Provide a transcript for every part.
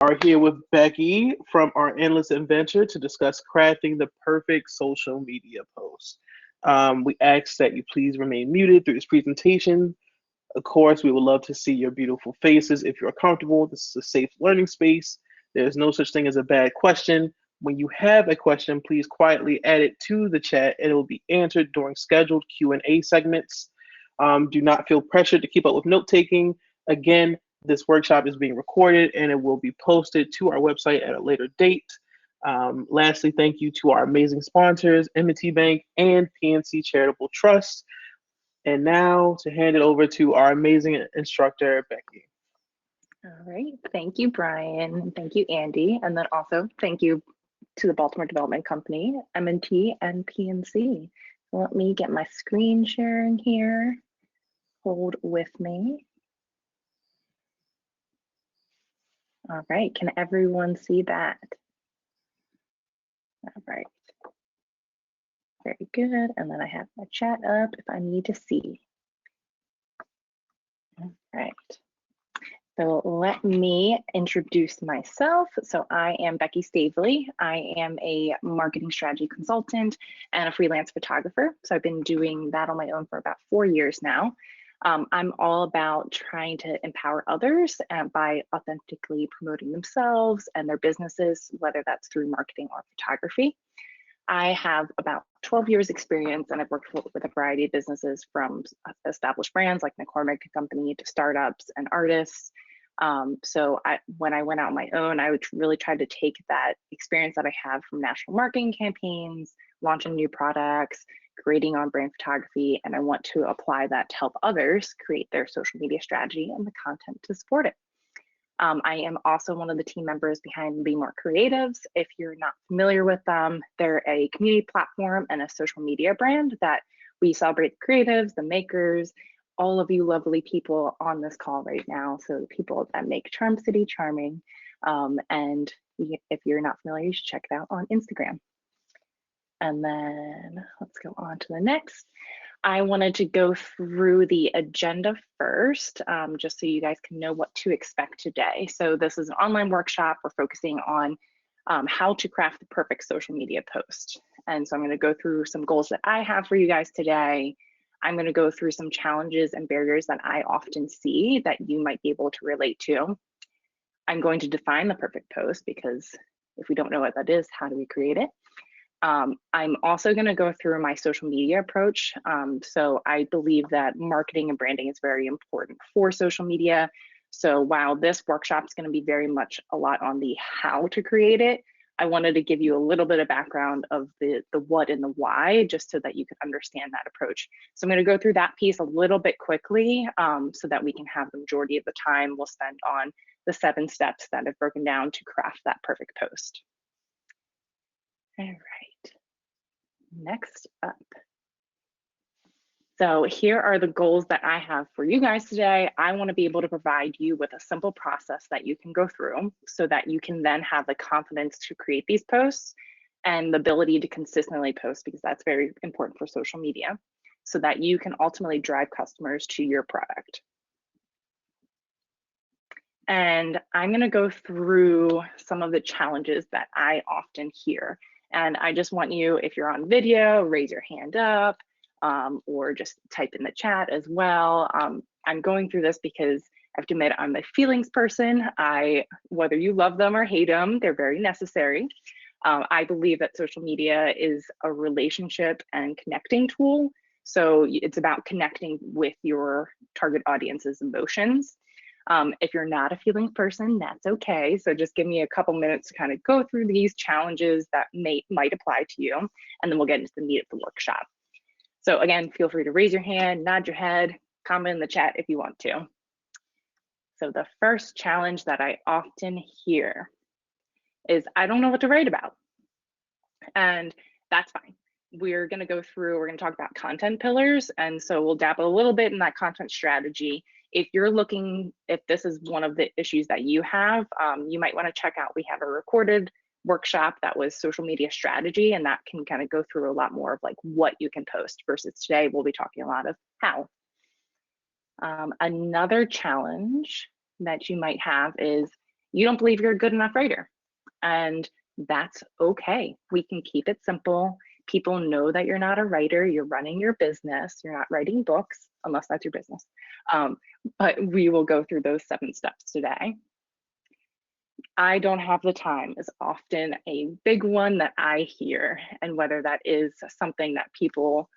Are here with Becky from our endless adventure to discuss crafting the perfect social media post. We ask that you please remain muted through this presentation. Of course, we would love to see your beautiful faces if you're comfortable. This is a safe learning space. There's no such thing as a bad question. When you have a question, please quietly add it to the chat and it will be answered during scheduled Q&A segments. Do not feel pressured to keep up with note taking. Again, this workshop is being recorded and it will be posted to our website at a later date. Lastly, thank you to our amazing sponsors, M&T Bank and PNC Charitable Trust. And now to hand it over to our amazing instructor, Becky. All right, thank you, Brian, and thank you, Andy, and then also thank you to the Baltimore Development Company, M&T, and PNC. Let me get my screen sharing here. Hold with me. All right, can everyone see that? All right, very good. And then I have my chat up if I need to see. All right. So let me introduce myself. So I am Becky Stavely. I am a marketing strategy consultant and a freelance photographer. So I've been doing that on my own for about 4 years now. I'm all about trying to empower others by authentically promoting themselves and their businesses, whether that's through marketing or photography. I have about 12 years experience and I've worked with a variety of businesses from established brands like McCormick Company to startups and artists. When I went out on my own, I would really try to take that experience that I have from national marketing campaigns, launching new products, creating on-brand photography, and I want to apply that to help others create their social media strategy and the content to support it. I am also one of the team members behind Be More Creatives. If you're not familiar with them, they're a community platform and a social media brand that we celebrate the creatives, the makers, all of you lovely people on this call right now. So the people that make Charm City charming. And if you're not familiar, you should check it out on Instagram. And then let's go on to the next. I wanted to go through the agenda first, just so you guys can know what to expect today. So this is an online workshop. We're focusing on how to craft the perfect social media post. And so I'm going to go through some goals that I have for you guys today. I'm going to go through some challenges and barriers that I often see that you might be able to relate to. I'm going to define the perfect post because if we don't know what that is, how do we create it? I'm also going to go through my social media approach. So I believe that marketing and branding is very important for social media. So while this workshop is going to be very much a lot on the how to create it, I wanted to give you a little bit of background of the what and the why, just so that you could understand that approach. So I'm going to go through that piece a little bit quickly so that we can have the majority of the time we'll spend on the 7 steps that I've broken down to craft that perfect post. All right, next up. So here are the goals that I have for you guys today. I want to be able to provide you with a simple process that you can go through so that you can then have the confidence to create these posts and the ability to consistently post, because that's very important for social media, so that you can ultimately drive customers to your product. And I'm going to go through some of the challenges that I often hear. And I just want you, if you're on video, raise your hand up or just type in the chat as well. I'm going through this because I have to admit I'm a feelings person. Whether you love them or hate them, they're very necessary. I believe that social media is a relationship and connecting tool. So it's about connecting with your target audience's emotions. If you're not a feelings person, that's okay. So just give me a couple minutes to kind of go through these challenges that might apply to you, and then we'll get into the meat of the workshop. So again, feel free to raise your hand, nod your head, comment in the chat if you want to. So the first challenge that I often hear is, I don't know what to write about. And that's fine. We're going to go through, we're going to talk about content pillars. And so we'll dabble a little bit in that content strategy. If you're looking, if this is one of the issues that you have, you might want to check out, we have a recorded workshop that was social media strategy, and that can kind of go through a lot more of like what you can post, versus today we'll be talking a lot of how. Another challenge that you might have is you don't believe you're a good enough writer. And that's okay. We can keep it simple. People know that you're not a writer, you're running your business, you're not writing books, unless that's your business. But we will go through those 7 steps today. I don't have the time is often a big one that I hear, and whether that is something that people,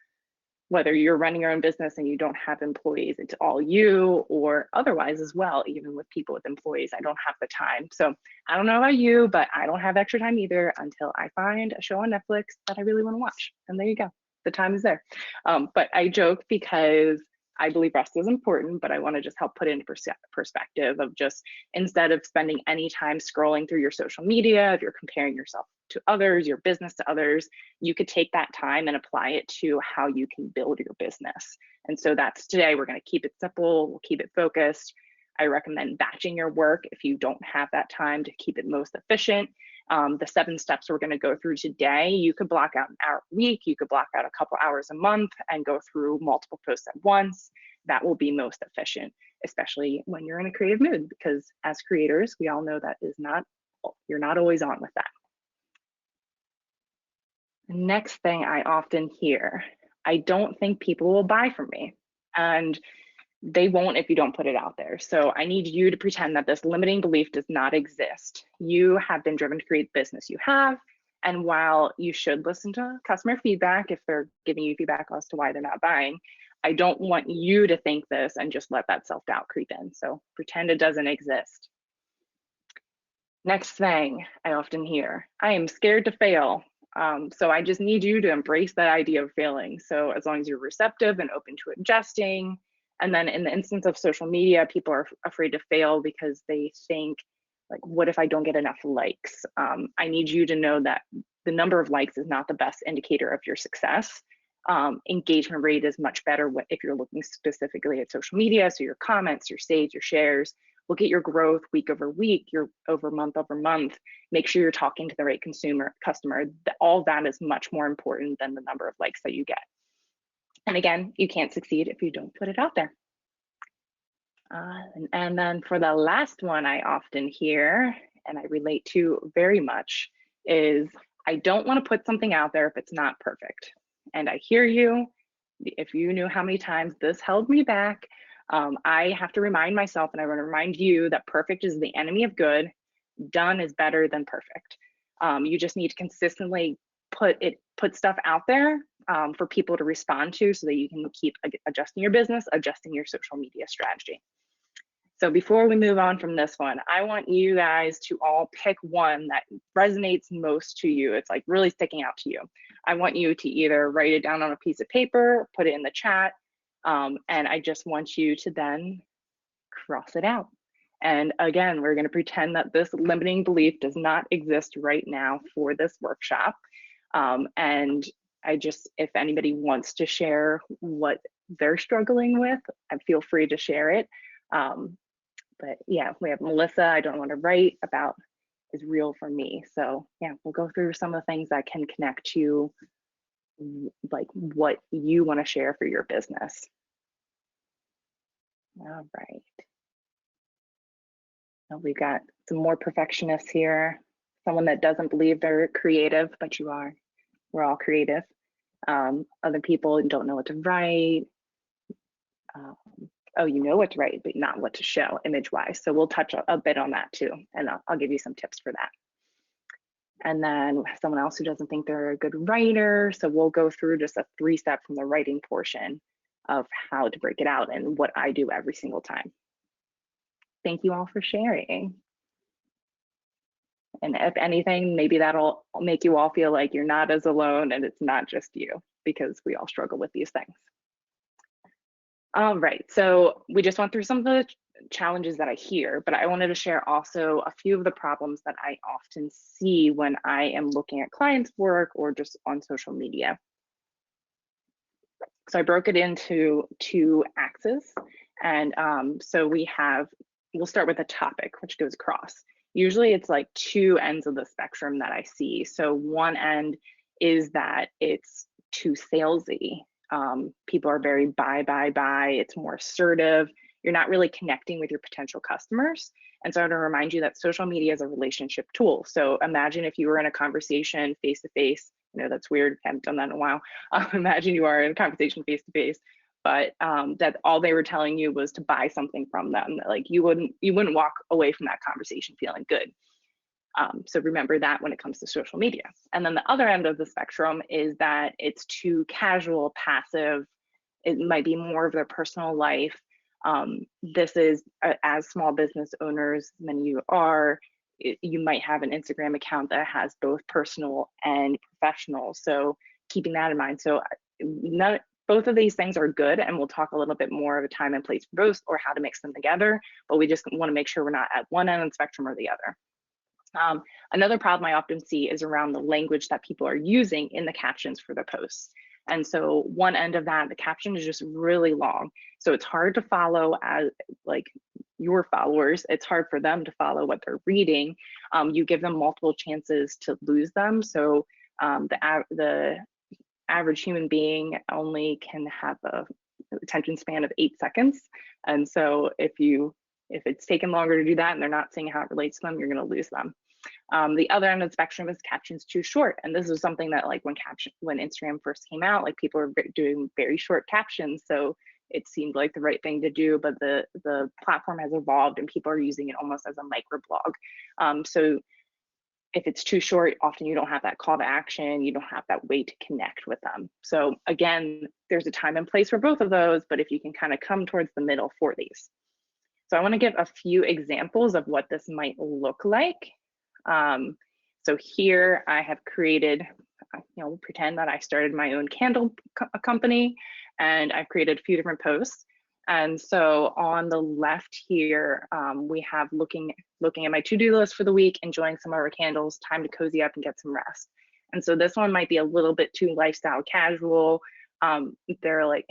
whether you're running your own business and you don't have employees, it's all you, or otherwise as well, even with people with employees, I don't have the time. So I don't know about you, but I don't have extra time either until I find a show on Netflix that I really want to watch. And there you go, the time is there. But I joke because I believe rest is important, but I want to just help put it in perspective of just, instead of spending any time scrolling through your social media, if you're comparing yourself to others, your business to others, you could take that time and apply it to how you can build your business. And so that's today. We're going to keep it simple, we'll keep it focused. I recommend batching your work if you don't have that time to keep it most efficient. The 7 steps we're going to go through today, you could block out an hour a week, you could block out a couple hours a month and go through multiple posts at once. That will be most efficient, especially when you're in a creative mood, because as creators, we all know that is not, you're not always on with that. Next thing I often hear, I don't think people will buy from me. And they won't if you don't put it out there. So I need you to pretend that this limiting belief does not exist. You have been driven to create the business you have. And while you should listen to customer feedback if they're giving you feedback as to why they're not buying, I don't want you to think this and just let that self-doubt creep in. So pretend it doesn't exist. Next thing I often hear, I am scared to fail. So I just need you to embrace that idea of failing. So as long as you're receptive and open to adjusting. And then in the instance of social media, people are afraid to fail because they think, like, what if I don't get enough likes? I need you to know that the number of likes is not the best indicator of your success. Engagement rate is much better if you're looking specifically at social media. So your comments, your saves, your shares. Look at your growth week over week, your month over month. Make sure you're talking to the right customer. All that is much more important than the number of likes that you get. And again, you can't succeed if you don't put it out there. And then for the last one I often hear, and I relate to very much, is I don't want to put something out there if it's not perfect. And I hear you. If you knew how many times this held me back, I have to remind myself, and I want to remind you, that perfect is the enemy of good. Done is better than perfect. You just need to consistently put stuff out there for people to respond to, so that you can keep adjusting your business, adjusting your social media strategy. So before we move on from this one, I want you guys to all pick one that resonates most to you. It's like really sticking out to you. I want you to either write it down on a piece of paper, put it in the chat, and I just want you to then cross it out. And again, we're going to pretend that this limiting belief does not exist right now for this workshop. And if anybody wants to share what they're struggling with, feel free to share it. But yeah, we have Melissa, I don't want to write about, is real for me. So yeah, we'll go through some of the things that can connect to like what you want to share for your business. All right. Well, we've got some more perfectionists here. Someone that doesn't believe they're creative, but you are. We're all creative. Other people don't know what to write. Oh, you know what to write, but not what to show image-wise. So we'll touch a bit on that too, and I'll give you some tips for that. And then someone else who doesn't think they're a good writer. So we'll go through just a 3-step from the writing portion of how to break it out and what I do every single time. Thank you all for sharing. And if anything, maybe that'll make you all feel like you're not as alone and it's not just you, because we all struggle with these things. All right, so we just went through some of the challenges that I hear, but I wanted to share also a few of the problems that I often see when I am looking at clients' work or just on social media. So I broke it into 2 axes. And so we'll start with a topic, which goes across. Usually it's like 2 ends of the spectrum that I see. So one end is that it's too salesy. People are very buy. It's more assertive. You're not really connecting with your potential customers. And so I want to remind you that social media is a relationship tool. So imagine if you were in a conversation face to face. I know that's weird. I haven't done that in a while. Imagine you are in a conversation face to face, but that all they were telling you was to buy something from them. Like you wouldn't walk away from that conversation feeling good. So remember that when it comes to social media. And then the other end of the spectrum is that it's too casual, passive. It might be more of their personal life. This is, as small business owners, many of you are, you might have an Instagram account that has both personal and professional. So keeping that in mind. So both of these things are good, and we'll talk a little bit more of a time and place for both or how to mix them together, but we just want to make sure we're not at one end of the spectrum or the other. Another problem I often see is around the language that people are using in the captions for their posts. And so one end of that, the caption is just really long. So it's hard to follow as like your followers. It's hard for them to follow what they're reading. You give them multiple chances to lose them. So the average human being only can have a attention span of 8 seconds. And so if it's taken longer to do that and they're not seeing how it relates to them, you're going to lose them. The other end of the spectrum is captions too short. And this is something that like when Instagram first came out, like people were doing very short captions. So it seemed like the right thing to do, but the platform has evolved and people are using it almost as a microblog. So if it's too short, often you don't have that call to action, you don't have that way to connect with them. So again, there's a time and place for both of those, but if you can kind of come towards the middle for these. So I want to give a few examples of what this might look like. So here I have created, pretend that I started my own candle company, and I've created a few different posts. And so on the left here, we have looking at my to-do list for the week, enjoying some of our candles, time to cozy up and get some rest. And so this one might be a little bit too lifestyle casual. They're like,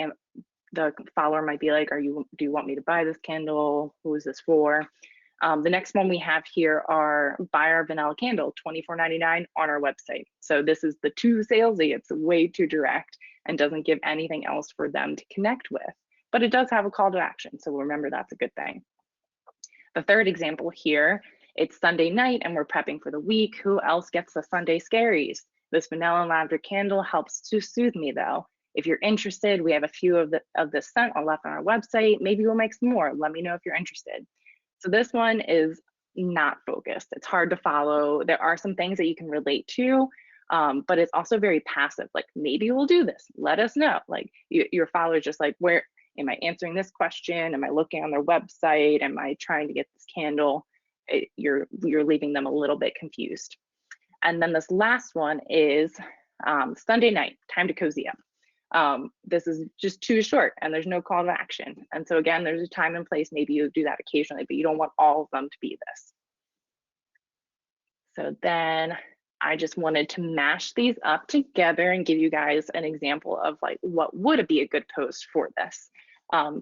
the follower might be like, do you want me to buy this candle? Who is this for? The next one we have here are buy our vanilla candle, $24.99 on our website. So this is the too salesy, it's way too direct and doesn't give anything else for them to connect with. But it does have a call to action, so remember that's a good thing. The third example here, it's Sunday night and we're prepping for the week. Who else gets the Sunday scaries? This vanilla and lavender candle helps to soothe me though. If you're interested, we have a few of this scent left on our website. Maybe we'll make some more. Let me know if you're interested. So this one is not focused. It's hard to follow. There are some things that you can relate to, but it's also very passive. Like maybe we'll do this. Let us know. Like your followers just like, where am I answering this question? Am I looking on their website? Am I trying to get this candle? You're leaving them a little bit confused. And then this last one is Sunday night, time to cozy up. This is just too short and there's no call to action. And so again, there's a time and place. Maybe you do that occasionally, but you don't want all of them to be this. So then I just wanted to mash these up together and give you guys an example of like what would be a good post for this.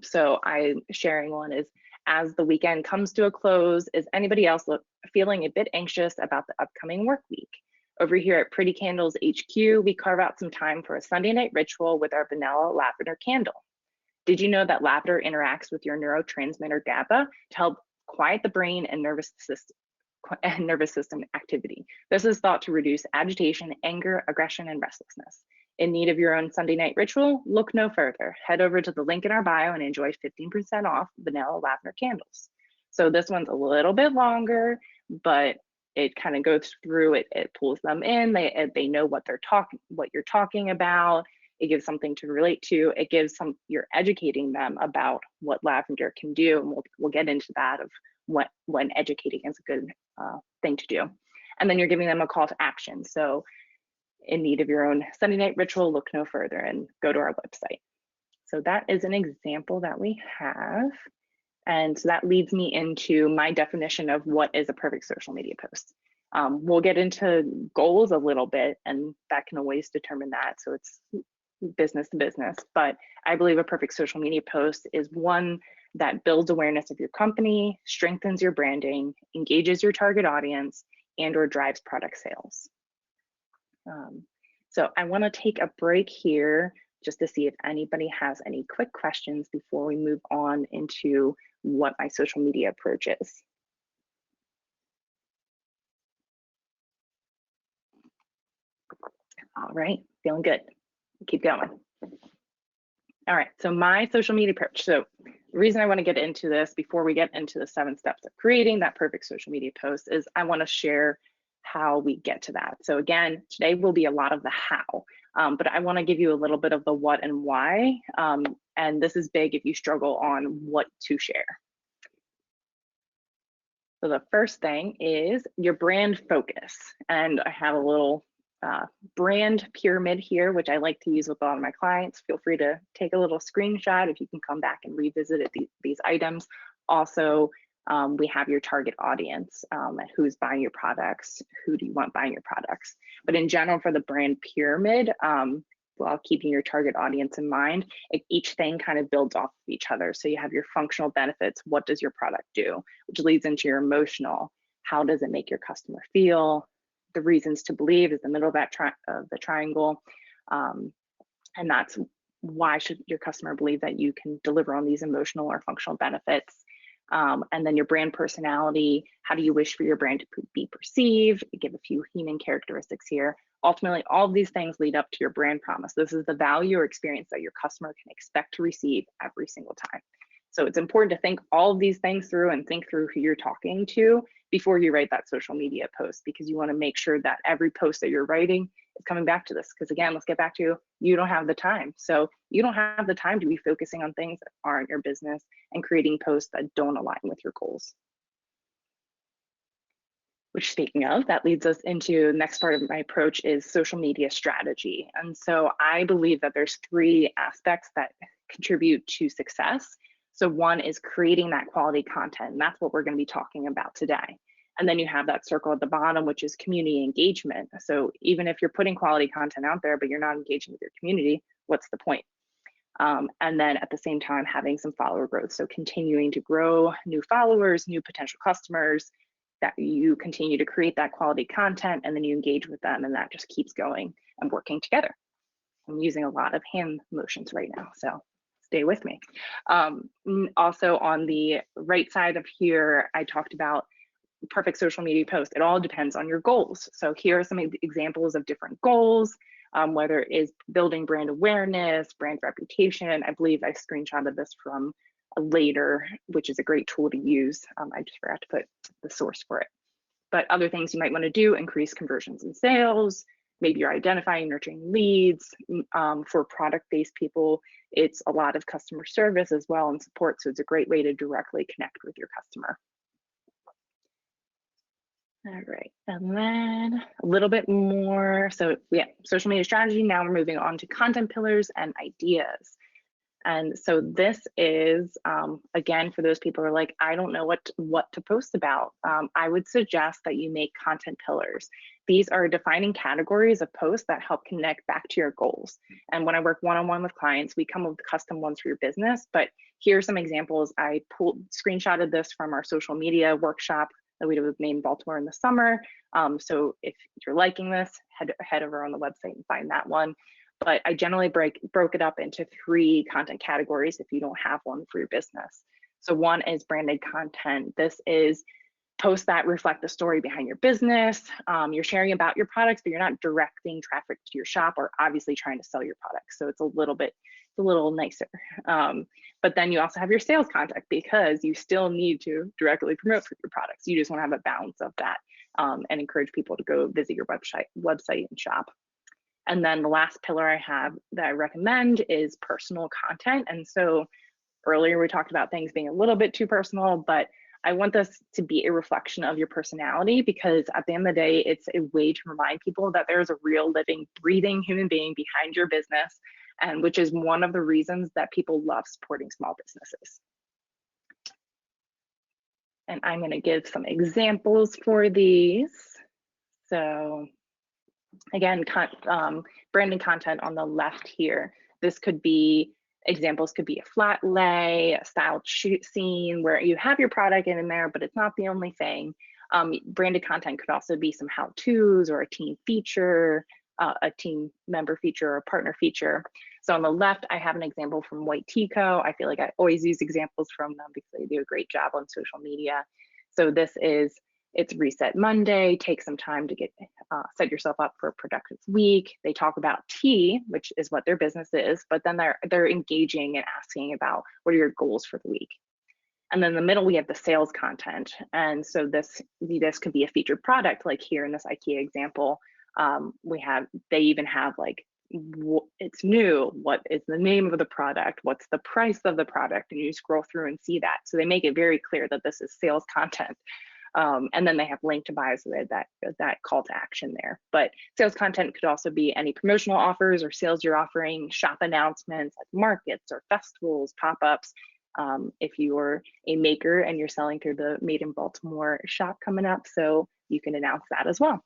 So I'm sharing one is, as the weekend comes to a close, is anybody else feeling a bit anxious about the upcoming work week? Over here at Pretty Candles HQ, we carve out some time for a Sunday night ritual with our vanilla lavender candle. Did you know that lavender interacts with your neurotransmitter GABA to help quiet the brain and nervous system activity? This is thought to reduce agitation, anger, aggression, and restlessness. In need of your own Sunday night ritual? Look no further. Head over to the link in our bio and enjoy 15% off vanilla lavender candles. So this one's a little bit longer, but it kind of goes through it. It pulls them in. They know what you're talking about. It gives something to relate to. It gives you're educating them about what lavender can do, and we'll get into that of when educating is a good thing to do. And then you're giving them a call to action. So in need of your own Sunday night ritual, look no further and go to our website. So that is an example that we have. And so that leads me into my definition of what is a perfect social media post. We'll get into goals a little bit, and that can always determine that. So it's business to business, but I believe a perfect social media post is one that builds awareness of your company, strengthens your branding, engages your target audience, and/or drives product sales. So I want to take a break here just to see if anybody has any quick questions before we move on into what my social media approach is. All right, feeling good. Keep going. All right, so my social media approach. So the reason I want to get into this before we get into the 7 steps of creating that perfect social media post is I want to share how we get to that. So again, today will be a lot of the how, but I want to give you a little bit of the what and why. And this is big if you struggle on what to share. So the first thing is your brand focus. And I have a little brand pyramid here, which I like to use with a lot of my clients. Feel free to take a little screenshot if you can come back and revisit these items. Also, we have your target audience, and who's buying your products, who do you want buying your products. But in general, for the brand pyramid, while keeping your target audience in mind, each thing kind of builds off of each other. So you have your functional benefits. What does your product do? Which leads into your emotional. How does it make your customer feel? The reasons to believe is the middle of that the triangle. And that's why should your customer believe that you can deliver on these emotional or functional benefits. And then your brand personality. How do you wish for your brand to be perceived? Give a few human characteristics here. Ultimately, all of these things lead up to your brand promise. This is the value or experience that your customer can expect to receive every single time. So it's important to think all of these things through and think through who you're talking to before you write that social media post, because you want to make sure that every post that you're writing is coming back to this. Because again, let's get back to you don't have the time. So you don't have the time to be focusing on things that aren't your business and creating posts that don't align with your goals. Which, speaking of, that leads us into the next part of my approach is social media strategy. And so I believe that there's 3 aspects that contribute to success. So one is creating that quality content, and that's what we're going to be talking about today. And then you have that circle at the bottom, which is community engagement. So even if you're putting quality content out there, but you're not engaging with your community, what's the point? And then at the same time, having some follower growth. So continuing to grow new followers, new potential customers, that you continue to create that quality content and then you engage with them, and that just keeps going and working together. I'm using a lot of hand motions right now, so stay with me. Also on the right side of here, I talked about perfect social media post. It all depends on your goals. So here are some examples of different goals, whether it is building brand awareness, brand reputation. I believe I screenshotted this from Later, which is a great tool to use. I just forgot to put the source for it. But other things you might want to do: increase conversions and sales. Maybe you're identifying and nurturing leads. For product-based people, it's a lot of customer service as well and support. So it's a great way to directly connect with your customer. All right, and then a little bit more. So yeah, social media strategy. Now we're moving on to content pillars and ideas. And so this is, again, for those people who are like, I don't know what to post about. I would suggest that you make content pillars. These are defining categories of posts that help connect back to your goals. And when I work one-on-one with clients, we come up with custom ones for your business. But here are some examples. I screenshotted this from our social media workshop that we did with Made in Baltimore in the summer. So if you're liking this, head over on the website and find that one. But I generally broke it up into 3 content categories if you don't have one for your business. So one is branded content. This is posts that reflect the story behind your business. You're sharing about your products, but you're not directing traffic to your shop or obviously trying to sell your products. So it's a little nicer. But then you also have your sales content, because you still need to directly promote for your products. You just want to have a balance of that, and encourage people to go visit your website and shop. And then the last pillar I have that I recommend is personal content. And so earlier we talked about things being a little bit too personal, but I want this to be a reflection of your personality, because at the end of the day, it's a way to remind people that there's a real living, breathing human being behind your business, and which is one of the reasons that people love supporting small businesses. And I'm going to give some examples for these. So again, branding content on the left here. This could be, examples could be a flat lay, a styled shoot scene where you have your product in there, but it's not the only thing. Branded content could also be some how-tos or a team feature, a team member feature or a partner feature. So on the left, I have an example from White Tico. I feel like I always use examples from them because they do a great job on social media. So this is It's Reset Monday, take some time to get set yourself up for a productive week. They talk about tea, which is what their business is, but then they're engaging and asking about what are your goals for the week. And then in the middle, we have the sales content. And so this could be a featured product, like here in this IKEA example. They even have like, it's new, what is the name of the product, what's the price of the product, and you scroll through and see that. So they make it very clear that this is sales content. And then they have link to buy, so that call to action there. But sales content could also be any promotional offers or sales you're offering, shop announcements like markets or festivals, pop-ups. If you're a maker and you're selling through the Made in Baltimore shop coming up, so you can announce that as well.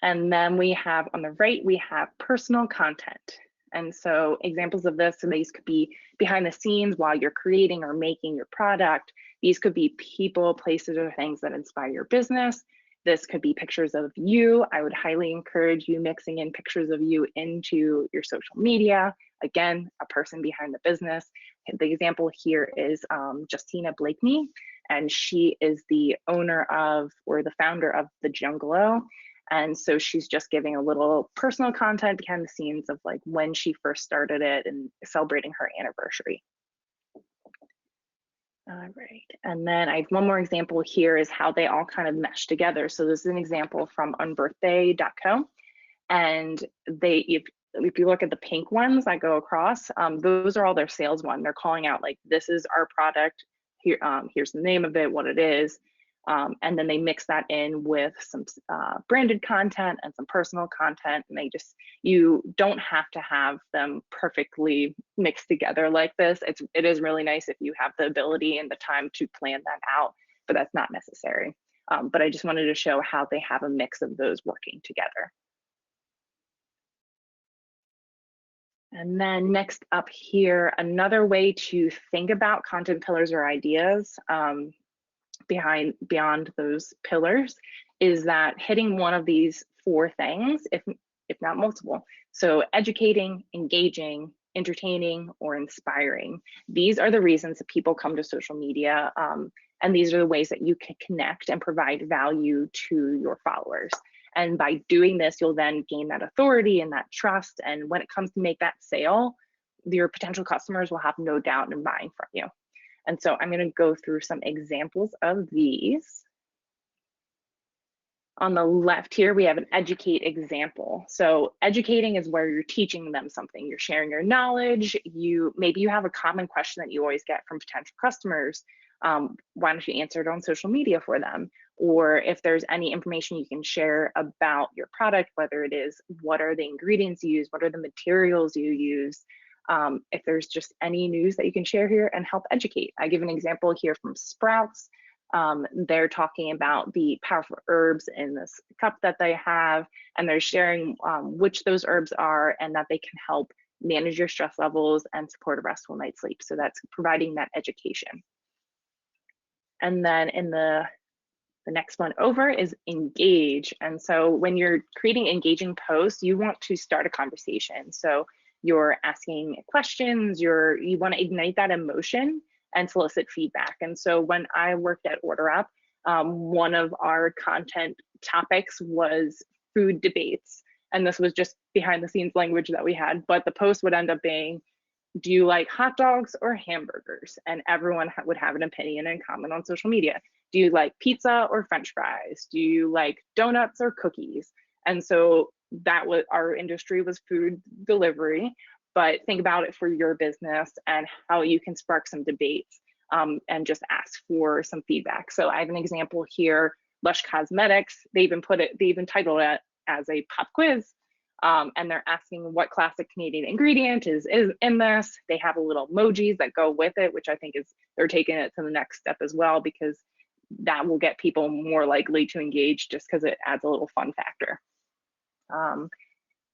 And then we have on the right, we have personal content. And so examples of this, and these could be behind the scenes while you're creating or making your product. These could be people, places, or things that inspire your business. This could be pictures of you. I would highly encourage you mixing in pictures of you into your social media. Again, a person behind the business. The example here is Justina Blakeney, and she is the owner of, or the founder of The Jungalow. And so she's just giving a little personal content behind the scenes of like when she first started it and celebrating her anniversary. All right, and then I have one more example here is how they all kind of mesh together. So this is an example from unbirthday.co. And if you look at the pink ones that go across, those are all their sales one. They're calling out like, this is our product, here, here's the name of it, what it is. And then they mix that in with some branded content and some personal content, and you don't have to have them perfectly mixed together like this. It is really nice if you have the ability and the time to plan that out, but that's not necessary. But I just wanted to show how they have a mix of those working together. And then next up here, another way to think about content pillars or ideas beyond those pillars is that hitting one of these 4 things, if not multiple. So educating, engaging, entertaining, or inspiring. These are the reasons that people come to social media, and these are the ways that you can connect and provide value to your followers. And by doing this, you'll then gain that authority and that trust. And when it comes to make that sale, your potential customers will have no doubt in buying from you. And so I'm going to go through some examples of these. On the left here, we have an educate example. So educating is where you're teaching them something. You're sharing your knowledge. Maybe you have a common question that you always get from potential customers. Why don't you answer it on social media for them? Or if there's any information you can share about your product, whether it is what are the ingredients you use, what are the materials you use, if there's just any news that you can share here and help educate. I give an example here from Sprouts. They're talking about the powerful herbs in this cup that they have, and they're sharing which those herbs are and that they can help manage your stress levels and support a restful night's sleep. So that's providing that education. And then in the next one over is engage. And so when you're creating engaging posts, you want to start a conversation. So you're asking questions, you want to ignite that emotion and solicit feedback. And so when I worked at OrderUp, one of our content topics was food debates. And this was just behind the scenes language that we had, but the post would end up being, do you like hot dogs or hamburgers? And everyone would have an opinion and comment on social media. Do you like pizza or French fries? Do you like donuts or cookies? And so that was, our industry was food delivery, but think about it for your business and how you can spark some debates and just ask for some feedback. So I have an example here, Lush Cosmetics, they even titled it as a pop quiz. And they're asking what classic Canadian ingredient is in this. They have a little emojis that go with it, which I think they're taking it to the next step as well, because that will get people more likely to engage just because it adds a little fun factor.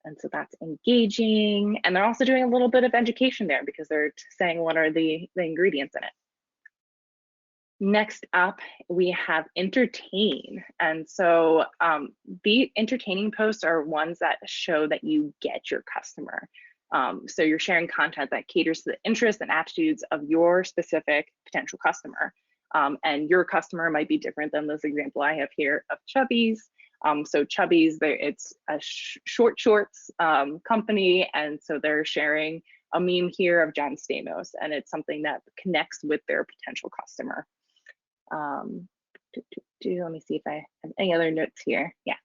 And so that's engaging. And they're also doing a little bit of education there because they're saying what are the ingredients in it. Next up, we have entertain. And so the entertaining posts are ones that show that you get your customer. So you're sharing content that caters to the interests and attitudes of your specific potential customer. And your customer might be different than this example I have here of Chubby's. So Chubby's, it's a short shorts company, and so they're sharing a meme here of John Stamos, and it's something that connects with their potential customer. Let me see if I have any other notes here. Yeah.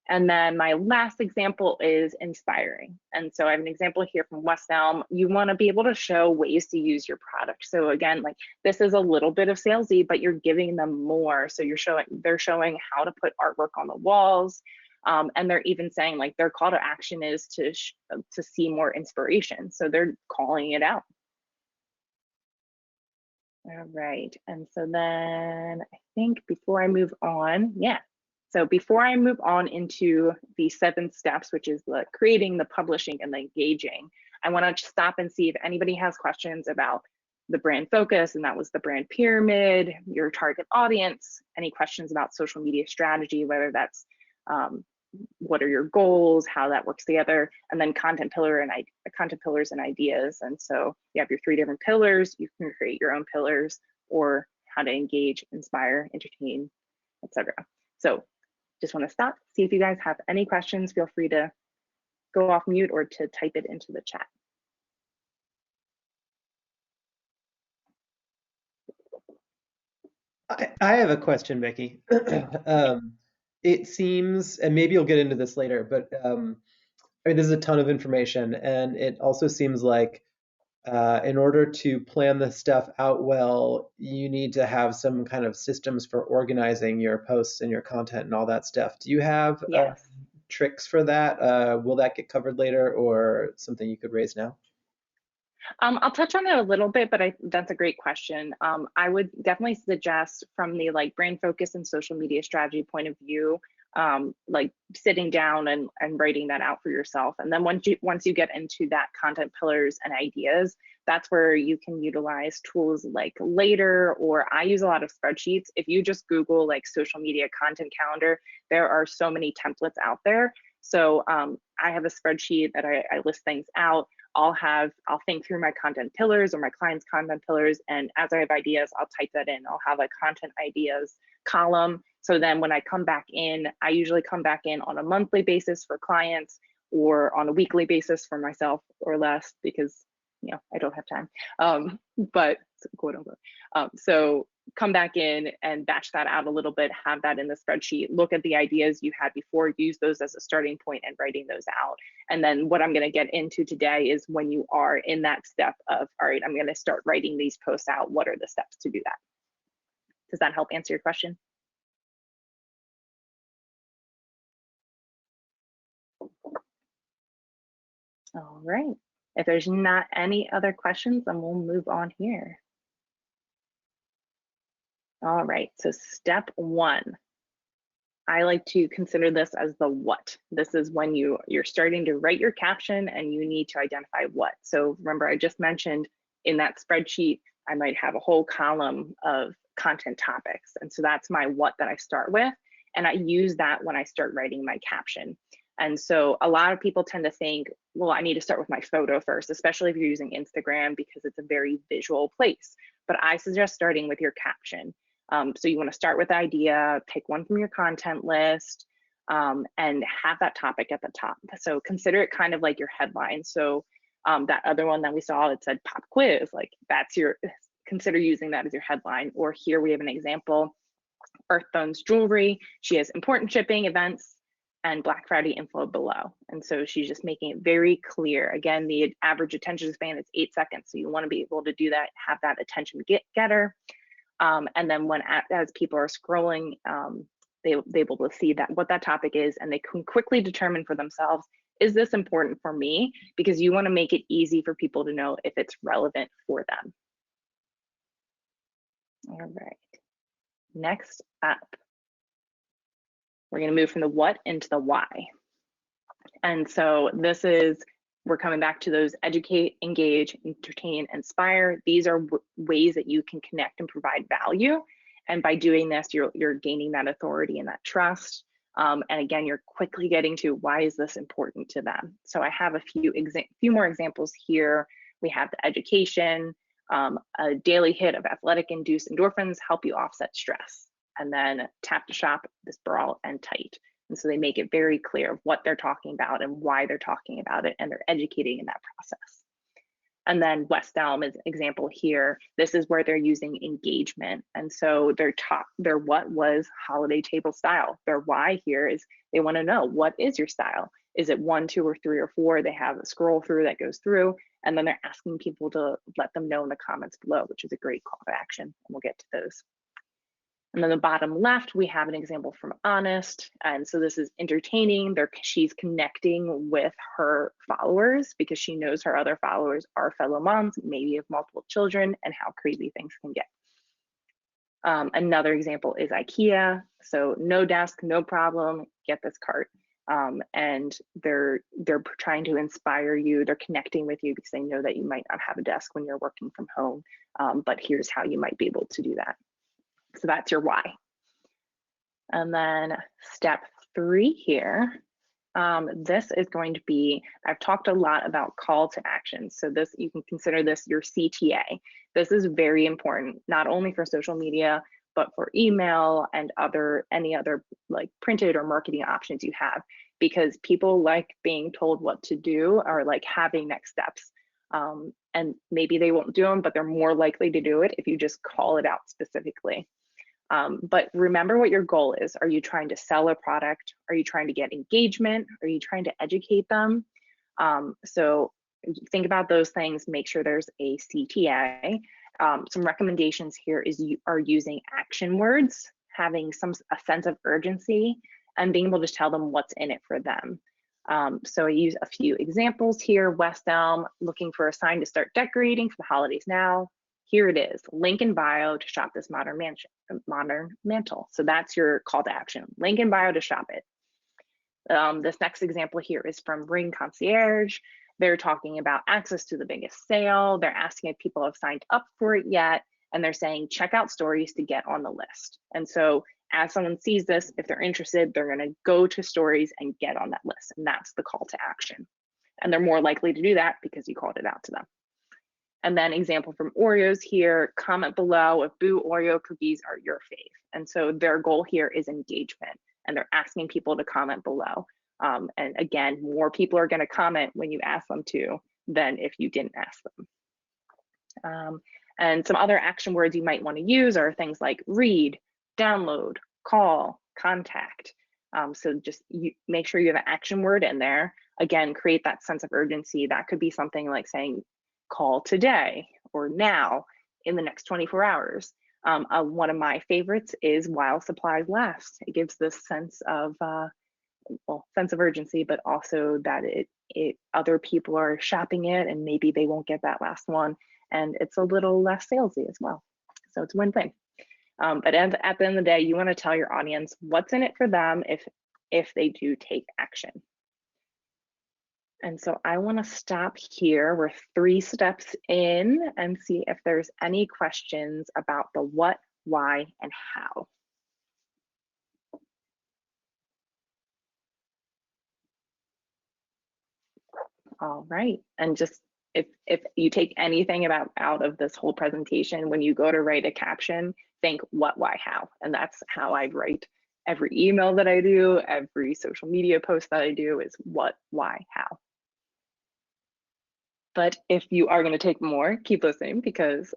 And then my last example is inspiring. And so I have an example here from West Elm. You want to be able to show ways to use your product. So again, like this is a little bit of salesy, but you're giving them more. So they're showing how to put artwork on the walls. And they're even saying like their call to action is to see more inspiration. So they're calling it out. All right. And so then I think before I move on, so before I move on into the 7 steps, which is the creating, the publishing, and the engaging, I want to stop and see if anybody has questions about the brand focus, and that was the brand pyramid, your target audience, any questions about social media strategy, whether that's what are your goals, how that works together, and then content pillars and ideas. And so you have your 3 different pillars. You can create your own pillars, or how to engage, inspire, entertain, etc. So just want to stop, see if you guys have any questions. Feel free to go off mute or to type it into the chat. I have a question, Becky. It seems, and maybe you'll get into this later, but I mean, this is a ton of information, and it also seems like in order to plan this stuff out well, you need to have some kind of systems for organizing your posts and your content and all that stuff. Do you have Yes. tricks for that? Will that get covered later, or something you could raise now? I'll touch on it a little bit, but that's a great question. I would definitely suggest from the like brand focus and social media strategy point of view, like sitting down and writing that out for yourself. And then once you get into that content pillars and ideas, that's where you can utilize tools like Later, or I use a lot of spreadsheets. If you just Google like social media content calendar, there are so many templates out there. So I have a spreadsheet that I list things out. I'll think through my content pillars or my clients' content pillars, and as I have ideas, I'll type that in. I'll have a content ideas column. So then when I come back in, I usually come back in on a monthly basis for clients, or on a weekly basis for myself, or less, because I don't have time. But quote unquote. So come back in and batch that out a little bit, have that in the spreadsheet, look at the ideas you had before, use those as a starting point and writing those out. And then what I'm going to get into today is when you are in that step of, all right, I'm going to start writing these posts out. What are the steps to do that? Does that help answer your question? All right. If there's not any other questions, then we'll move on here. All right, so step 1. I like to consider this as the what. This is when you're starting to write your caption and you need to identify what. So remember, I just mentioned in that spreadsheet, I might have a whole column of content topics. And so that's my what that I start with. And I use that when I start writing my caption. And so a lot of people tend to think, well, I need to start with my photo first, especially if you're using Instagram, because it's a very visual place. But I suggest starting with your caption. So you want to start with the idea, pick one from your content list, and have that topic at the top. So consider it kind of like your headline. So that other one that we saw, it said pop quiz, like consider using that as your headline. Or here we have an example, Earthbone's jewelry. She has important shipping events and Black Friday info below. And so she's just making it very clear. Again, the average attention span is 8 seconds. So you want to be able to do that, have that attention getter. And then as people are scrolling, they're able to see what that topic is, and they can quickly determine for themselves, is this important for me? Because you want to make it easy for people to know if it's relevant for them. All right, next up, we're going to move from the what into the why. And so we're coming back to those educate, engage, entertain, inspire. These are ways that you can connect and provide value. And by doing this, you're gaining that authority and that trust. And again, you're quickly getting to why is this important to them. So I have a few more examples here. We have the education. A daily hit of athletic-induced endorphins help you offset stress. And then tap to shop, this brawl and tight. And so they make it very clear what they're talking about and why they're talking about it, and they're educating in that process. And then West Elm is an example here. This is where they're using engagement. And so their what was holiday table style. Their why here is they want to know, what is your style? Is it 1, 2, or 3, or 4? They have a scroll through that goes through, and then they're asking people to let them know in the comments below, which is a great call to action. And we'll get to those. And then the bottom left, we have an example from Honest. And so this is entertaining. She's connecting with her followers because she knows her other followers are fellow moms, maybe of multiple children, and how crazy things can get. Another example is IKEA. So no desk, no problem, get this cart. And they're trying to inspire you. They're connecting with you because they know that you might not have a desk when you're working from home, but here's how you might be able to do that. So that's your why. And then step 3 here, this is going to be, I've talked a lot about call to action. So this, you can consider this your CTA. This is very important, not only for social media, but for email and any other like printed or marketing options you have, because people like being told what to do or like having next steps. And maybe they won't do them, but they're more likely to do it if you just call it out specifically. But remember what your goal is. Are you trying to sell a product? Are you trying to get engagement? Are you trying to educate them? So think about those things, make sure there's a CTA. Some recommendations here is you are using action words, having a sense of urgency, and being able to tell them what's in it for them. So I use a few examples here. West Elm, looking for a sign to start decorating for the holidays now. Here it is, link in bio to shop this modern mantle. So that's your call to action, link in bio to shop it. This next example here is from Ring Concierge. They're talking about access to the biggest sale. They're asking if people have signed up for it yet. And they're saying, check out stories to get on the list. And so as someone sees this, if they're interested, they're gonna go to stories and get on that list. And that's the call to action. And they're more likely to do that because you called it out to them. And then example from Oreos here, comment below if Boo Oreo cookies are your fave. And so their goal here is engagement, and they're asking people to comment below. And again, more people are gonna comment when you ask them to than if you didn't ask them. And some other action words you might wanna use are things like read, download, call, contact. So just make sure you have an action word in there. Again, create that sense of urgency. That could be something like saying, call today or now in the next 24 hours. One of my favorites is while supplies last. It gives this sense of sense of urgency, but also that other people are shopping it and maybe they won't get that last one, and it's a little less salesy as well. So it's a win-win. But at the end of the day, you want to tell your audience what's in it for them if they do take action. And so I want to stop here. We're 3 steps in and see if there's any questions about the what, why, and how. All right, and just if you take anything out of this whole presentation, when you go to write a caption, think what, why, how, and that's how I write every email that I do, every social media post that I do is what, why, how. But if you are going to take more, keep listening because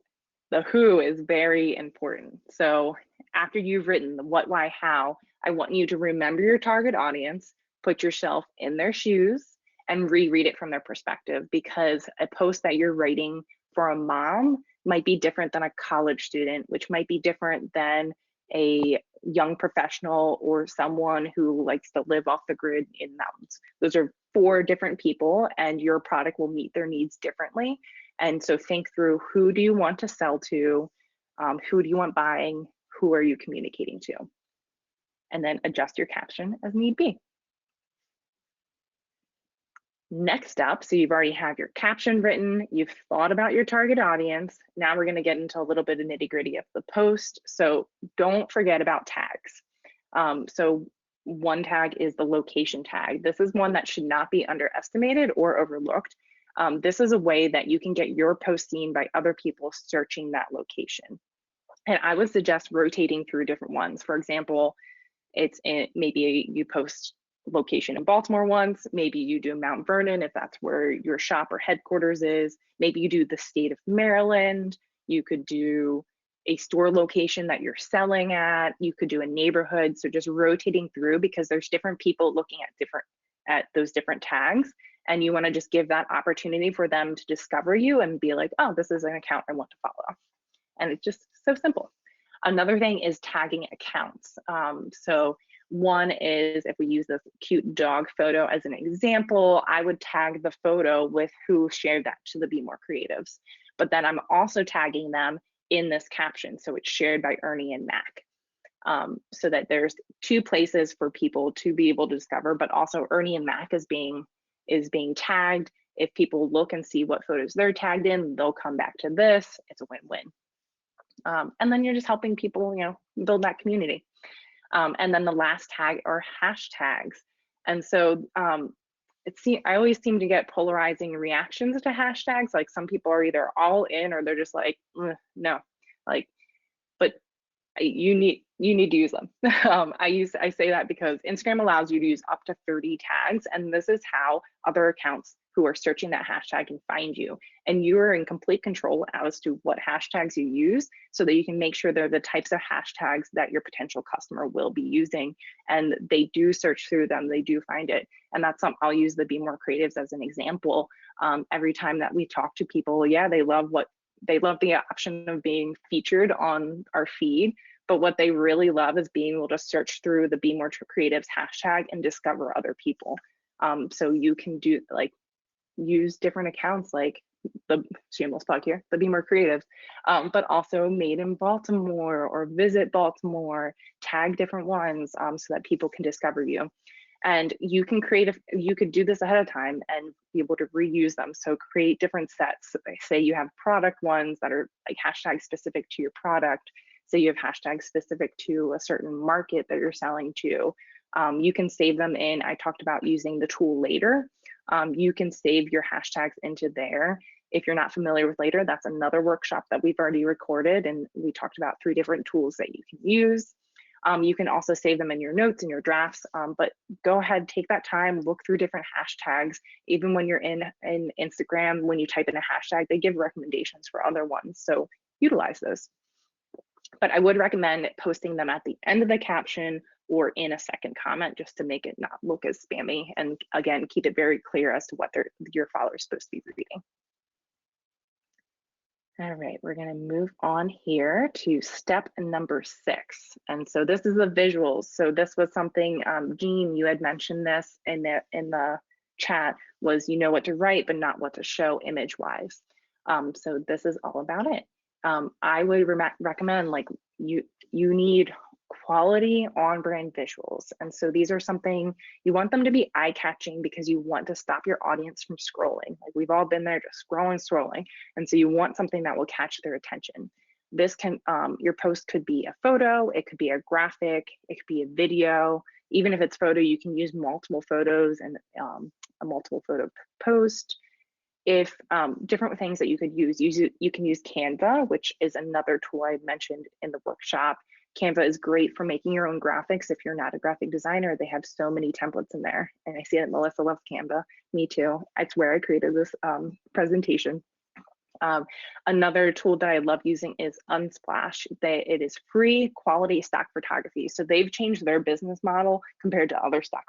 the who is very important. So after you've written the what, why, how, I want you to remember your target audience, put yourself in their shoes, and reread it from their perspective, because a post that you're writing for a mom might be different than a college student, which might be different than a young professional or someone who likes to live off the grid in mountains. Those are 4 different people, and your product will meet their needs differently. And so think through, who do you want to sell to? Who do you want buying? Who are you communicating to? And then adjust your caption as need be. Next up, so you've already have your caption written, you've thought about your target audience. Now we're going to get into a little bit of nitty-gritty of the post. So don't forget about tags. So one tag is the location tag. This is one that should not be underestimated or overlooked. This is a way that you can get your post seen by other people searching that location. And I would suggest rotating through different ones. For example, maybe you post location in Baltimore once, maybe you do Mount Vernon if that's where your shop or headquarters is, maybe you do the state of Maryland, you could do a store location that you're selling at, you could do a neighborhood. So just rotating through, because there's different people looking at those different tags, and you want to just give that opportunity for them to discover you and be like, oh, this is an account I want to follow. And it's just so simple. Another thing is tagging accounts. So one is, if we use this cute dog photo as an example, I would tag the photo with who shared that to the Be More Creatives. But then I'm also tagging them in this caption. So it's shared by Ernie and Mac. So that there's two places for people to be able to discover, but also Ernie and Mac is being tagged. If people look and see what photos they're tagged in, they'll come back to this. It's a win-win. And then you're just helping people, build that community. And then the last tag are hashtags. And so I always seem to get polarizing reactions to hashtags. Like some people are either all in or they're just like, no, but you need to use them. I say that because Instagram allows you to use up to 30 tags, and this is how other accounts who are searching that hashtag can find you. And you are in complete control as to what hashtags you use, so that you can make sure they're the types of hashtags that your potential customer will be using. And they do search through them, they do find it. And that's something I'll use the Be More Creatives as an example. Every time that we talk to people, yeah, they love the option of being featured on our feed, but what they really love is being able to search through the Be More Creatives hashtag and discover other people. So you can use different accounts like the shameless plug here, the Be More Creatives, but also Made in Baltimore or Visit Baltimore, tag different ones so that people can discover you. And you could do this ahead of time and be able to reuse them. So create different sets. Say you have product ones that are like hashtags specific to your product. Say you have hashtags specific to a certain market that you're selling to. You can save them in, I talked about using the tool Later. You can save your hashtags into there. If you're not familiar with Later, that's another workshop that we've already recorded, and we talked about 3 different tools that you can use. You can also save them in your notes and your drafts, but go ahead, take that time, look through different hashtags. Even when you're in Instagram, when you type in a hashtag, they give recommendations for other ones, so utilize those. But I would recommend posting them at the end of the caption or in a second comment, just to make it not look as spammy, and again, keep it very clear as to what your followers are supposed to be reading. All right, we're going to move on here to step number 6. And so this is the visuals. So this was something, Jean, you had mentioned this in the chat, was what to write, but not what to show image-wise. So this is all about it. I would recommend, you need quality on-brand visuals. And so these are something, you want them to be eye-catching because you want to stop your audience from scrolling. Like, we've all been there, just scrolling. And so you want something that will catch their attention. This can, your post could be a photo, it could be a graphic, it could be a video. Even if it's photo, you can use multiple photos and a multiple photo post. If different things that you could use, you can use Canva, which is another tool I mentioned in the workshop. Canva is great for making your own graphics. If you're not a graphic designer, they have so many templates in there. And I see that Melissa loves Canva. Me too. It's where I created this presentation. Another tool that I love using is Unsplash. It is free quality stock photography. So they've changed their business model compared to other stock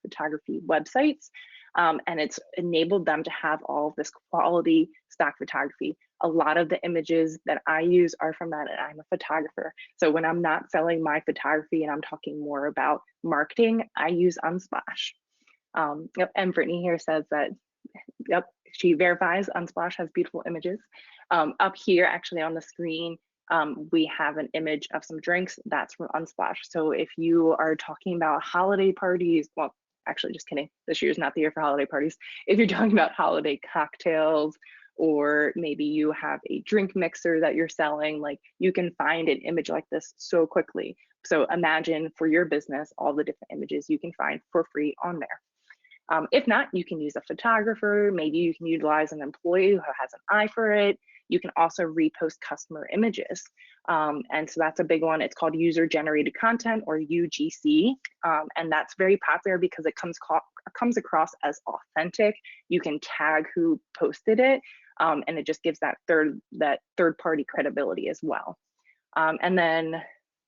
photography websites. And it's enabled them to have all of this quality stock photography. A lot of the images that I use are from that, and I'm a photographer. So when I'm not selling my photography and I'm talking more about marketing, I use Unsplash. Yep, and Brittany here says that, yep, she verifies Unsplash has beautiful images. Up here, actually on the screen, we have an image of some drinks. That's from Unsplash. So if you are talking about holiday parties, well, actually, just kidding. This year's not the year for holiday parties. If you're talking about holiday cocktails, or maybe you have a drink mixer that you're selling, you can find an image like this so quickly. So imagine for your business, all the different images you can find for free on there. If not, you can use a photographer. Maybe you can utilize an employee who has an eye for it. You can also repost customer images. And so that's a big one. It's called user generated content, or UGC. And that's very popular because it comes across as authentic. You can tag who posted it, and it just gives that third party credibility as well. And then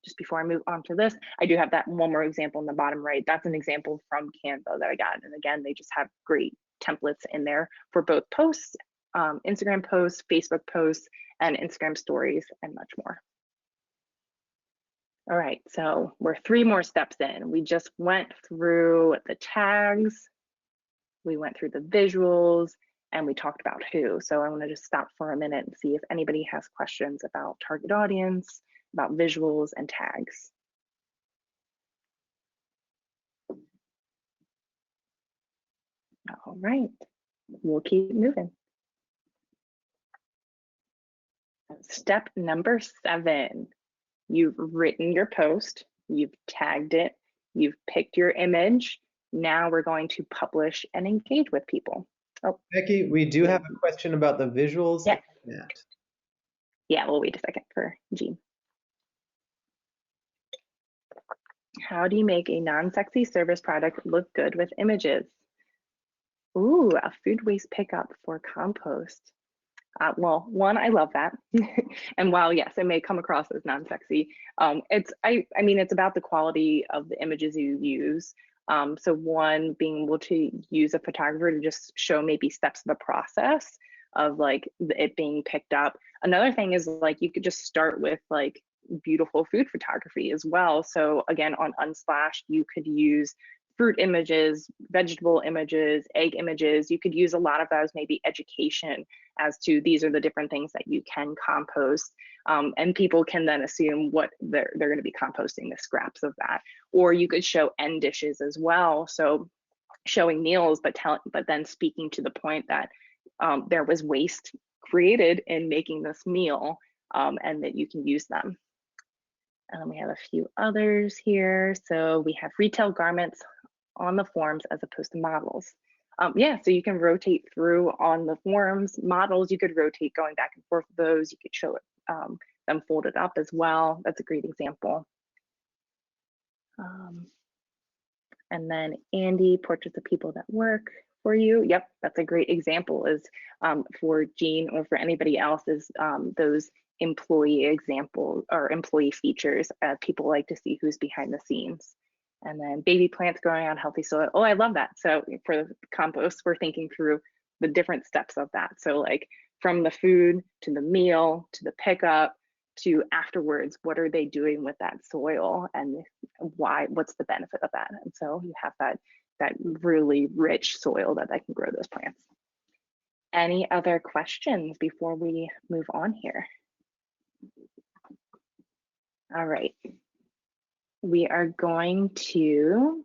just before I move on to this, I do have that one more example in the bottom right. That's an example from Canva that I got. And again, they just have great templates in there for both posts, Instagram posts, Facebook posts, and Instagram stories, and much more. All right, so we're 3 more steps in. We just went through the tags, we went through the visuals, and we talked about who. So I want to just stop for a minute and see if anybody has questions about target audience, about visuals and tags. All right, we'll keep moving. Step number 7, you've written your post, you've tagged it, you've picked your image. Now we're going to publish and engage with people. Oh, Becky, we do have a question about the visuals. Yeah. Yeah, we'll wait a second for Jean. How do you make a non-sexy service product look good with images? Ooh, a food waste pickup for compost. Well, one, I love that. And while yes, it may come across as non-sexy, I mean, it's about the quality of the images you use. So one, being able to use a photographer to just show maybe steps of the process of like it being picked up. Another thing is like you could just start with like beautiful food photography as well. So again, on Unsplash, you could use fruit images, vegetable images, egg images. You could use a lot of those, maybe education as to these are the different things that you can compost. And people can then assume what they're going to be composting, the scraps of that. Or you could show end dishes as well. So showing meals, but then speaking to the point that there was waste created in making this meal, and that you can use them. We have a few others here. So we have retail garments on the forms as opposed to models. Yeah, so you can rotate through on the forms. Models, you could rotate going back and forth with those. You could show it, them folded up as well. That's a great example. And then Andy, portraits of people that work for you. Yep, that's a great example is for Jean or for anybody else is those employee examples or employee features. People like to see who's behind the scenes. And then baby plants growing on healthy soil. Oh, I love that. So for the compost, we're thinking through the different steps of that. So like from the food to the meal to the pickup to afterwards, what are they doing with that soil and why, what's the benefit of that? And so you have that really rich soil that can grow those plants. Any other questions before we move on here? All right. We are going to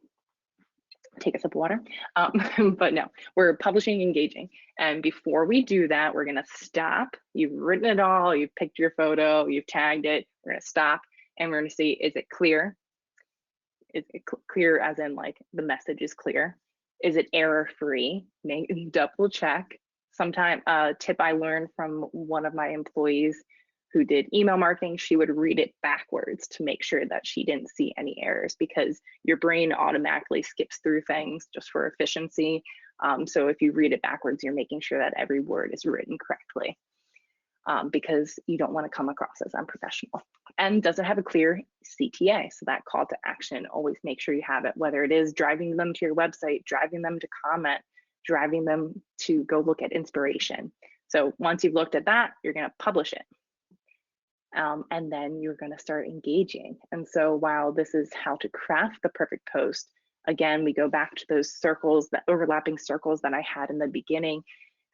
take a sip of water, but no, we're publishing, engaging. And before we do that, we're gonna stop. You've written it all, you've picked your photo, you've tagged it. We're gonna stop and we're gonna see, is it clear? Is it clear as in like the message is clear? Is it error-free? Double check. Sometime a tip I learned from one of my employees who did email marketing, she would read it backwards to make sure that she didn't see any errors because your brain automatically skips through things just for efficiency. So if you read it backwards, you're making sure that every word is written correctly because you don't want to come across as unprofessional. And does it have a clear CTA? So that call to action, always make sure you have it, whether it is driving them to your website, driving them to comment, driving them to go look at inspiration. So once you've looked at that, you're going to publish it. And then you're going to start engaging. And so while this is how to craft the perfect post, again, we go back to those circles, the overlapping circles that I had in the beginning.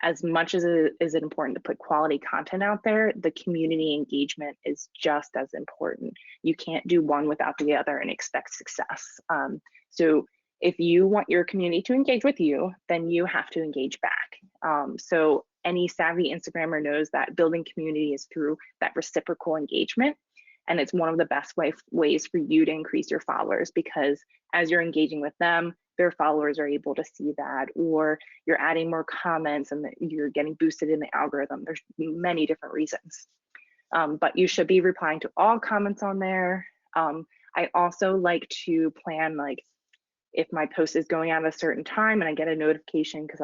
As much as it is important to put quality content out there, the community engagement is just as important. You can't do one without the other and expect success. So if you want your community to engage with you, then you have to engage back. So any savvy Instagrammer knows that building community is through that reciprocal engagement. And it's one of the best ways for you to increase your followers because as you're engaging with them, their followers are able to see that, or you're adding more comments and you're getting boosted in the algorithm. There's many different reasons. But you should be replying to all comments on there. I also like to plan, like, if my post is going out at a certain time and I get a notification because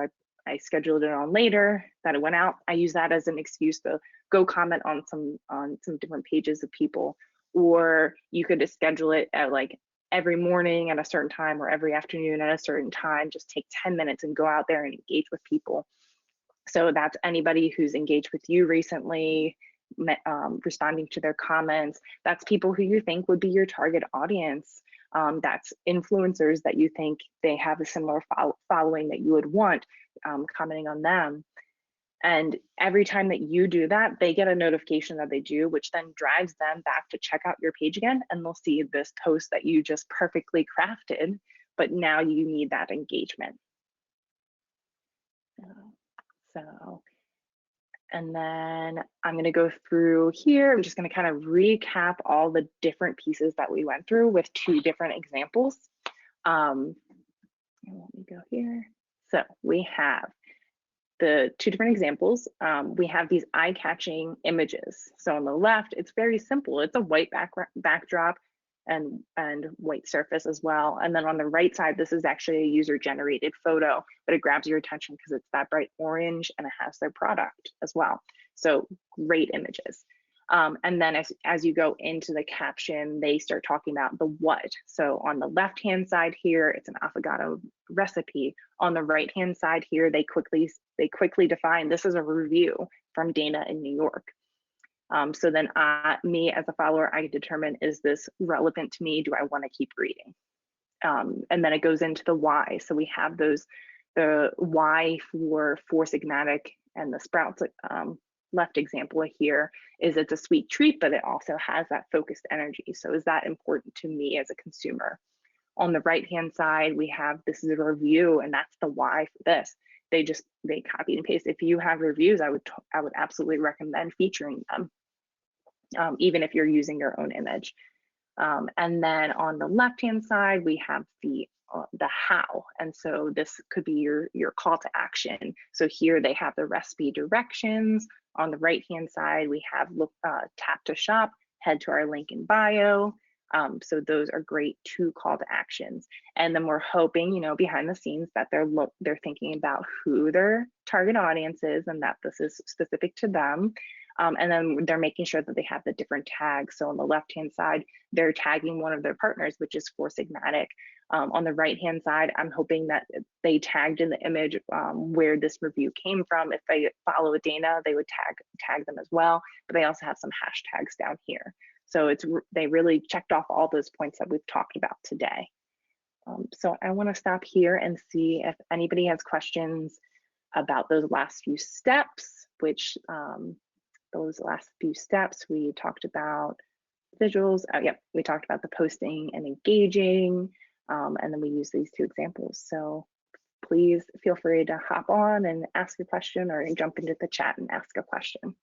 I scheduled it on later that it went out, I use that as an excuse to go comment on some different pages of people. Or you could just schedule it at like every morning at a certain time or every afternoon at a certain time. Just take 10 minutes and go out there and engage with people. So that's anybody who's engaged with you recently, responding to their comments. That's people who you think would be your target audience. That's influencers that you think they have a similar following that you would want, commenting on them. And every time that you do that, they get a notification that they do, which then drives them back to check out your page again, and they'll see this post that you just perfectly crafted, but now you need that engagement. So, and then I'm going to go through here. I'm just going to kind of recap all the different pieces that we went through with 2 different examples. Let me go here. So we have the 2 different examples. We have these eye-catching images. So on the left, it's very simple. It's a white backdrop and white surface as well. And then on the right side, this is actually a user-generated photo, but it grabs your attention because it's that bright orange and it has their product as well. So great images. And then as you go into the caption, they start talking about the what. So on the left-hand side here, it's an affogato recipe. On the right-hand side here, they quickly define, this is a review from Dana in New York. So then me as a follower, I determine, is this relevant to me? Do I want to keep reading? And then it goes into the why. So we have the why for Four Sigmatic and the Sprouts left example here is it's a sweet treat, but it also has that focused energy. So is that important to me as a consumer? On the right-hand side, we have, this is a review, and that's the why for this. They copy and paste. If you have reviews, I would absolutely recommend featuring them, even if you're using your own image. And then on the left-hand side, we have the how, and so this could be your call to action. So here they have the recipe directions. On the right-hand side, we have tap to shop, head to our link in bio. So those are great 2 call to actions. And then we're hoping, you know, behind the scenes that they're thinking about who their target audience is and that this is specific to them. And then they're making sure that they have the different tags. So on the left-hand side, they're tagging one of their partners, which is Four Sigmatic. On the right-hand side, I'm hoping that they tagged in the image where this review came from. If they follow Dana, they would tag them as well, but they also have some hashtags down here. So they really checked off all those points that we've talked about today. So I want to stop here and see if anybody has questions about those last few steps, which those last few steps we talked about visuals. Yep, we talked about the posting and engaging, and then we use these 2 examples. So please feel free to hop on and ask a question or jump into the chat and ask a question.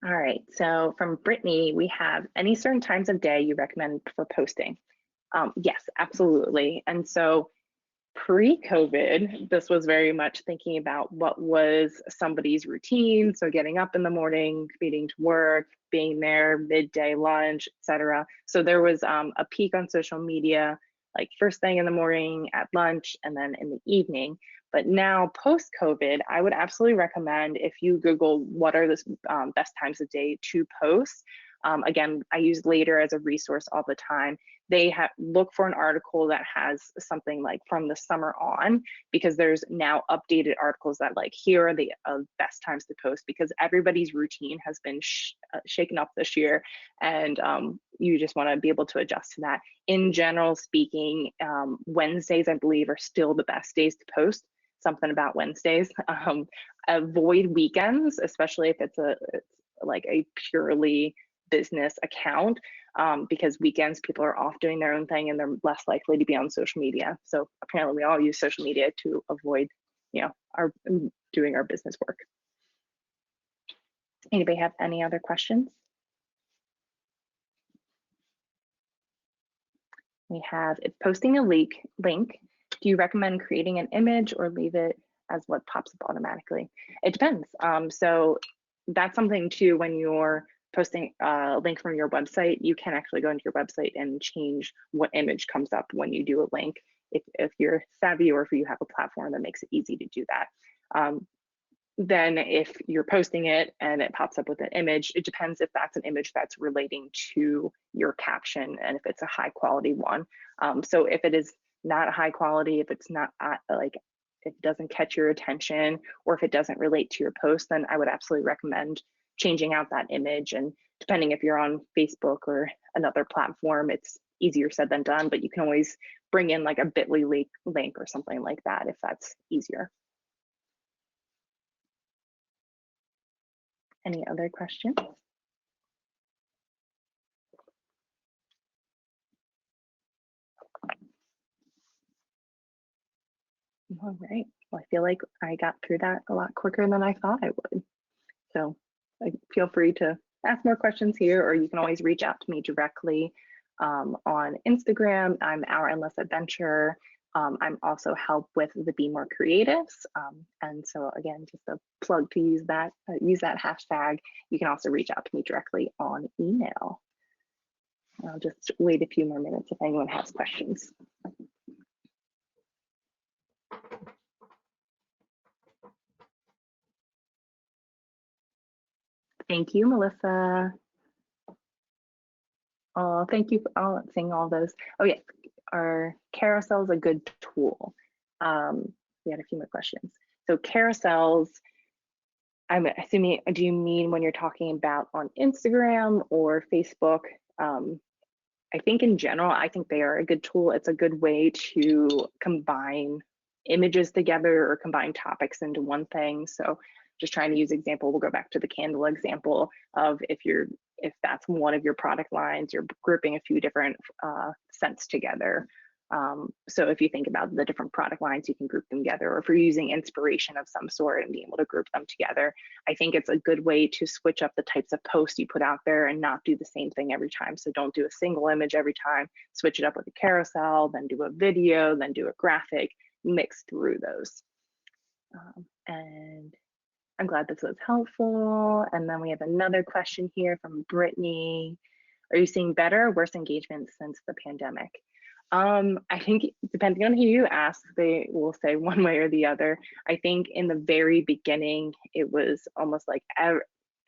All right, so from Brittany, we have any certain times of day you recommend for posting? Yes, absolutely. And so pre-COVID, this was very much thinking about what was somebody's routine. So getting up in the morning, commuting to work, being there, midday lunch, etc. So there was a peak on social media, like first thing in the morning, at lunch, and then in the evening. But now post-COVID, I would absolutely recommend, if you Google what are the best times of day to post. Again, I use Later as a resource all the time. They look for an article that has something like from the summer on, because there's now updated articles that like, here are the best times to post, because everybody's routine has been shaken up this year, and you just want to be able to adjust to that. In general speaking, Wednesdays, I believe, are still the best days to post. Something about Wednesdays. Avoid weekends, especially if it's like a purely business account, because weekends people are off doing their own thing and they're less likely to be on social media. So apparently we all use social media to avoid, you know, doing our business work. Anybody have any other questions? We have, if posting a link, do you recommend creating an image or leave it as what pops up automatically? It depends. So that's something too, when you're posting a link from your website, you can actually go into your website and change what image comes up when you do a link, if you're savvy, or if you have a platform that makes it easy to do that. Then if you're posting it and it pops up with an image, it depends if that's an image that's relating to your caption and if it's a high quality one. So if it is not a high quality, if it's not like, if it doesn't catch your attention, or if it doesn't relate to your post, then I would absolutely recommend changing out that image. And depending if you're on Facebook or another platform, it's easier said than done, but you can always bring in like a bit.ly link or something like that if that's easier. Any other questions? All right. Well, I feel like I got through that a lot quicker than I thought I would. So feel free to ask more questions here, or you can always reach out to me directly on Instagram. I'm Our Endless Adventure. I'm also help with the Be More Creatives. And so again, just a plug to use that hashtag. You can also reach out to me directly on email. I'll just wait a few more minutes if anyone has questions. Thank you, Melissa. Oh, thank you for seeing all those. Oh yes, our carousel is a good tool. We had a few more questions. So carousels, I'm assuming, do you mean when you're talking about on Instagram or Facebook? I think in general, I think they are a good tool. It's a good way to combine images together or combine topics into one thing. So just trying to use example, we'll go back to the candle example of if that's one of your product lines, you're grouping a few different scents together. So if you think about the different product lines, you can group them together, or if you're using inspiration of some sort and being able to group them together, I think it's a good way to switch up the types of posts you put out there and not do the same thing every time. So don't do a single image every time, switch it up with a carousel, then do a video, then do a graphic, mix through those. And I'm glad this was helpful. And then we have another question here from Brittany. Are you seeing better or worse engagement since the pandemic? I think depending on who you ask, they will say one way or the other. I think in the very beginning, it was almost like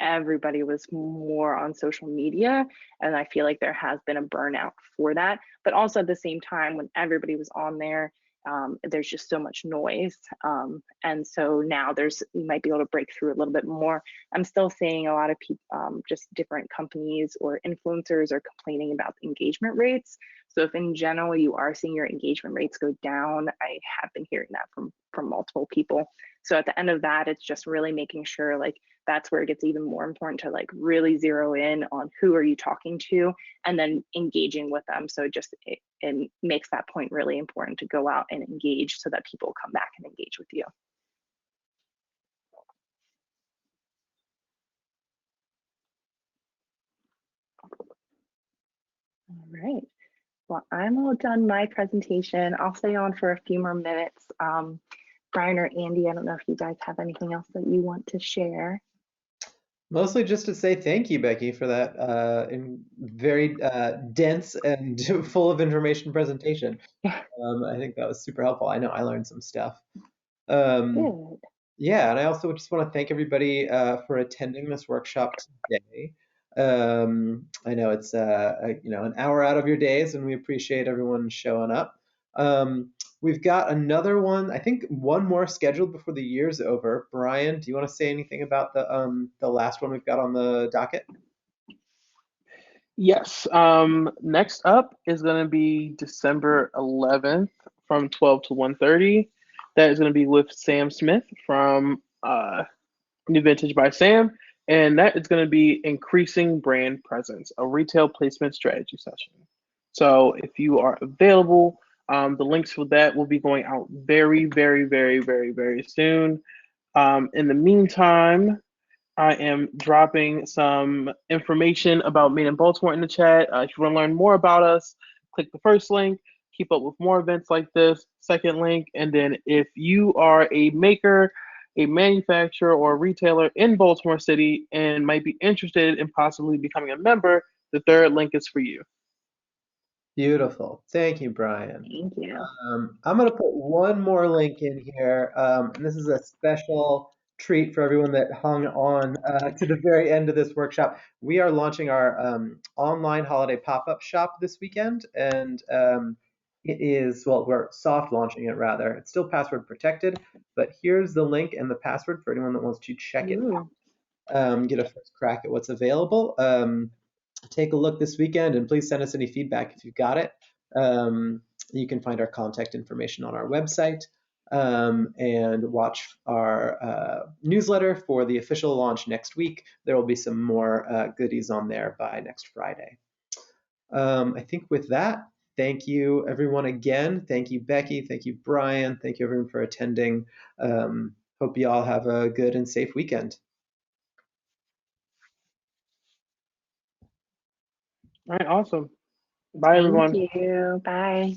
everybody was more on social media, and I feel like there has been a burnout for that. But also at the same time, when everybody was on there's just so much noise. And so now you might be able to break through a little bit more. I'm still seeing a lot of people, just different companies or influencers are complaining about the engagement rates. So if in general you are seeing your engagement rates go down, I have been hearing that from multiple people. So at the end of that, it's just really making sure, like, that's where it gets even more important to like really zero in on who are you talking to and then engaging with them. So it makes that point really important to go out and engage so that people come back and engage with you. All right. Well, I'm all done my presentation. I'll stay on for a few more minutes. Brian or Andy, I don't know if you guys have anything else that you want to share. Mostly just to say thank you, Becky, for that very dense and full of information presentation. Yeah. I think that was super helpful. I know I learned some stuff. Good. Yeah, and I also just want to thank everybody for attending this workshop today. I know it's an hour out of your days, and we appreciate everyone showing up. We've got another one, I think one more scheduled before the year's over. Brian, do you want to say anything about the last one we've got on the docket? Yes. Next up is going to be December 11th from 12 to 1:30. That is going to be with Sam Smith from New Vintage by Sam. And that is going to be Increasing Brand Presence, a retail placement strategy session. So if you are available, the links for that will be going out very, very, very, very, very soon. In the meantime, I am dropping some information about Made in Baltimore in the chat. If you want to learn more about us, click the first link. Keep up with more events like this, second link. And then if you are a maker, a manufacturer, or a retailer in Baltimore City and might be interested in possibly becoming a member, the third link is for you. Beautiful. Thank you, Brian. Thank you. I'm going to put one more link in here, and this is a special treat for everyone that hung on to the very end of this workshop. We are launching our online holiday pop-up shop this weekend, and it is, well, we're soft launching it rather. It's still password protected, but here's the link and the password for anyone that wants to check it Ooh. out, get a first crack at what's available. Take a look this weekend and please send us any feedback if you've got it. You can find our contact information on our website and watch our newsletter for the official launch next week. There will be some more goodies on there by next Friday. I think with that, thank you everyone again. Thank you, Becky. Thank you, Brian. Thank you everyone for attending. Hope you all have a good and safe weekend. All right, awesome. Bye, Thank everyone. you. Bye.